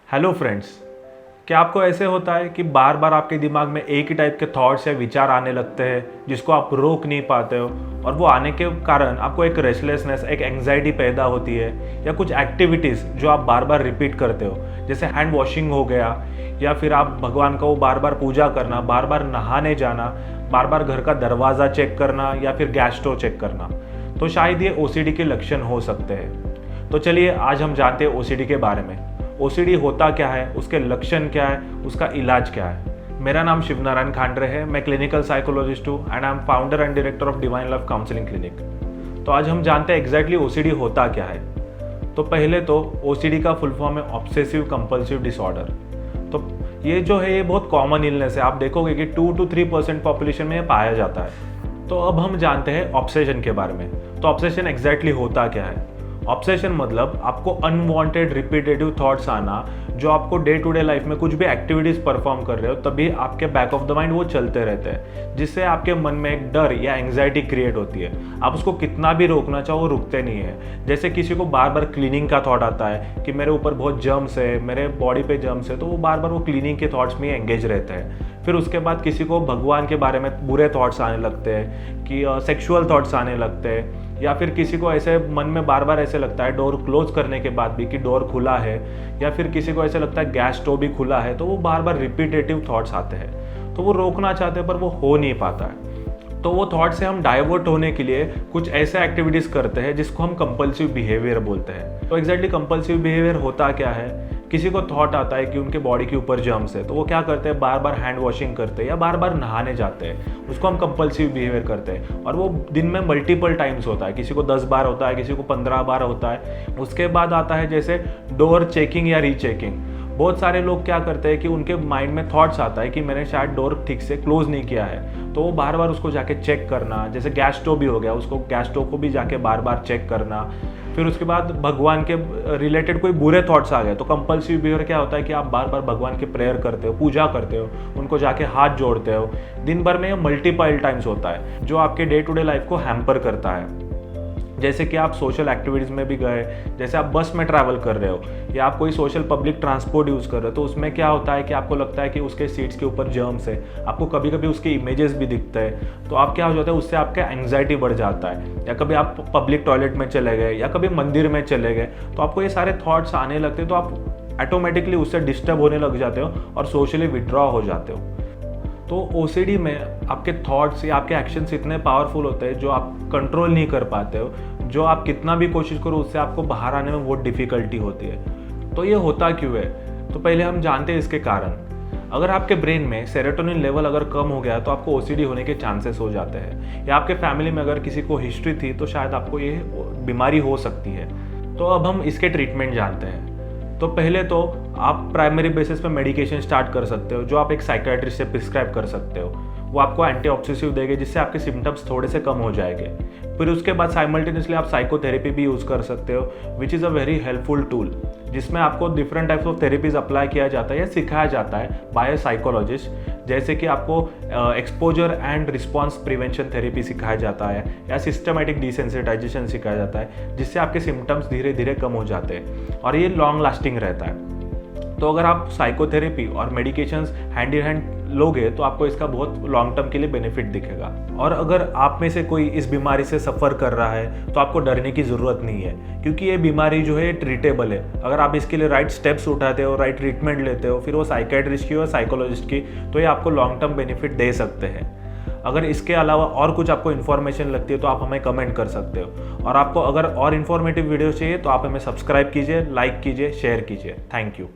Hello friends, क्या आपको ऐसे होता है कि बार बार आपके दिमाग में एक ही टाइप के थॉट्स या विचार आने लगते हैं जिसको आप रोक नहीं पाते हो, और वो आने के कारण आपको एक रेस्टलेसनेस, एक एंग्जाइटी पैदा होती है, या कुछ एक्टिविटीज़ जो आप बार बार रिपीट करते हो जैसे हैंड वॉशिंग हो गया, या फिर आप भगवान को बार बार पूजा करना, बार बार नहाने जाना, बार बार घर का दरवाज़ा चेक करना, या फिर गैस स्टोव चेक करना, तो शायद ये ओसीडी के लक्षण हो सकते हैं। तो चलिए आज हम जानते हैं ओसीडी के बारे में। ओसीडी होता क्या है, उसके लक्षण क्या है, उसका इलाज क्या है। मेरा नाम शिवनारायण खांडरे है, मैं क्लिनिकल साइकोलॉजिस्ट हूँ and I am founder and director of divine love counselling clinic. तो आज हम जानते हैं एग्जैक्टली ओसीडी होता क्या है। तो पहले तो ओसीडी का फुल फॉर्म है ऑब्सेसिव कंपल्सिव डिसऑर्डर। तो ये जो है ये बहुत कॉमन इलनेस है, आप देखोगे कि 2 to 3% पॉपुलेशन में ये पाया जाता है। तो अब हम जानते हैं ऑब्सेशन के बारे में। तो ऑब्सेशन एग्जैक्टली होता क्या है। ऑब्सेशन मतलब आपको अनवांटेड रिपीटेटिव थॉट्स आना, जो आपको डे टू डे लाइफ में कुछ भी एक्टिविटीज परफॉर्म कर रहे हो तभी आपके बैक ऑफ द माइंड वो चलते रहते हैं, जिससे आपके मन में एक डर या एंग्जाइटी क्रिएट होती है। आप उसको कितना भी रोकना चाहो वो रुकते नहीं है। जैसे किसी को बार बार क्लीनिंग का थॉट आता है कि मेरे ऊपर बहुत जर्म्स है, मेरे बॉडी पे जर्म्स है, तो वो बार बार वो क्लीनिंग के थॉट्स में एंगेज रहते हैं। फिर उसके बाद किसी को भगवान के बारे में बुरे थॉट्स आने लगते हैं, कि सेक्सुअल थॉट्स आने लगते हैं, या फिर किसी को ऐसे मन में बार बार ऐसे लगता है डोर क्लोज करने के बाद भी कि डोर खुला है, या फिर किसी को ऐसे लगता है गैस स्टोव भी खुला है, तो वो बार बार रिपीटेटिव थॉट्स आते हैं। तो वो रोकना चाहते हैं पर वो हो नहीं पाता है। तो वो थॉट से हम डाइवर्ट होने के लिए कुछ ऐसे एक्टिविटीज़ करते हैं जिसको हम कंपल्सिव बिहेवियर बोलते हैं। तो एग्जैक्टली कंपल्सिव बिहेवियर होता क्या है। किसी को थॉट आता है कि उनके बॉडी के ऊपर जर्म्स है, तो वो क्या करते हैं, बार बार हैंड वॉशिंग करते हैं या बार बार नहाने जाते हैं। उसको हम कंपल्सिव बिहेवियर करते हैं, और वो दिन में मल्टीपल टाइम्स होता है। किसी को 10 बार होता है, किसी को 15 बार होता है। उसके बाद आता है जैसे डोर चेकिंग या रीचेकिंग। बहुत सारे लोग क्या करते हैं कि उनके माइंड में थॉट्स आता है कि मैंने शायद डोर ठीक से क्लोज नहीं किया है, तो वो बार बार उसको जाके चेक करना। जैसे गैस स्टोव भी हो गया, उसको गैस स्टोव को भी जाके बार बार चेक करना। फिर उसके बाद भगवान के रिलेटेड कोई बुरे थॉट्स आ गए, तो कंपल्सिव बिहेवियर क्या होता है कि आप बार बार भगवान के प्रेयर करते हो, पूजा करते हो, उनको जाके हाथ जोड़ते हो। दिन भर में ये मल्टीपल टाइम्स होता है, जो आपके डे टू डे लाइफ को हैम्पर करता है। जैसे कि आप सोशल एक्टिविटीज़ में भी गए, जैसे आप बस में ट्रैवल कर रहे हो या आप कोई सोशल पब्लिक ट्रांसपोर्ट यूज़ कर रहे हो, तो उसमें क्या होता है कि आपको लगता है कि उसके सीट्स के ऊपर जर्म्स है, आपको कभी कभी उसके इमेजेस भी दिखते हैं, तो आप क्या हो जाता है, उससे आपका एंग्जाइटी बढ़ जाता है। या कभी आप पब्लिक टॉयलेट में चले गए या कभी मंदिर में चले गए, तो आपको ये सारे थॉट्स आने लगते हैं, तो आप ऑटोमेटिकली उससे डिस्टर्ब होने लग जाते हो और सोशली विड्रॉ हो जाते हो। तो ओसीडी में आपके थॉट्स या आपके एक्शंस इतने पावरफुल होते हैं जो आप कंट्रोल नहीं कर पाते हो, जो आप कितना भी कोशिश करो उससे आपको बाहर आने में बहुत डिफ़िकल्टी होती है। तो ये होता क्यों है, तो पहले हम जानते हैं इसके कारण। अगर आपके ब्रेन में सेरोटोनिन लेवल अगर कम हो गया तो आपको ओसीडी होने के चांसेस हो जाते हैं, या आपके फैमिली में अगर किसी को हिस्ट्री थी तो शायद आपको ये बीमारी हो सकती है। तो अब हम इसके ट्रीटमेंट जानते हैं। तो पहले तो आप प्राइमरी बेसिस पे मेडिकेशन स्टार्ट कर सकते हो, जो आप एक साइकियाट्रिस्ट से प्रिस्क्राइब कर सकते हो। वो आपको एंटी ऑब्सेसिव देंगे, जिससे आपके सिम्टम्स थोड़े से कम हो जाएंगे। फिर उसके बाद साइमल्टेनियसली आप साइकोथेरेपी भी यूज़ कर सकते हो, which is a very helpful tool, जिसमें आपको different types of therapies apply किया जाता है या सिखाया जाता है बाय अ साइकोलॉजिस्ट। जैसे कि आपको exposure and response prevention therapy सिखाया जाता है, या सिस्टमेटिक डिसेंसिटाइजेशन सिखाया जाता है, जिससे आपके सिम्टम्स धीरे धीरे कम हो जाते हैं और ये लॉन्ग लास्टिंग रहता है। तो अगर आप साइकोथेरेपी और मेडिकेशंस हैंड इन हैंड लोगे तो आपको इसका बहुत लॉन्ग टर्म के लिए बेनिफिट दिखेगा। और अगर आप में से कोई इस बीमारी से सफ़र कर रहा है तो आपको डरने की ज़रूरत नहीं है, क्योंकि ये बीमारी जो है ट्रीटेबल है। अगर आप इसके लिए राइट स्टेप्स उठाते हो, राइट ट्रीटमेंट लेते हो, फिर वो साइकियाट्रिस्ट की और साइकोलॉजिस्ट की, तो ये आपको लॉन्ग टर्म बेनिफिट दे सकते हैं। अगर इसके अलावा और कुछ आपको इन्फॉर्मेशन लगती है तो आप हमें कमेंट कर सकते हो, और आपको अगर और इन्फॉर्मेटिव वीडियो चाहिए तो आप हमें सब्सक्राइब कीजिए, लाइक कीजिए, शेयर कीजिए। Thank you.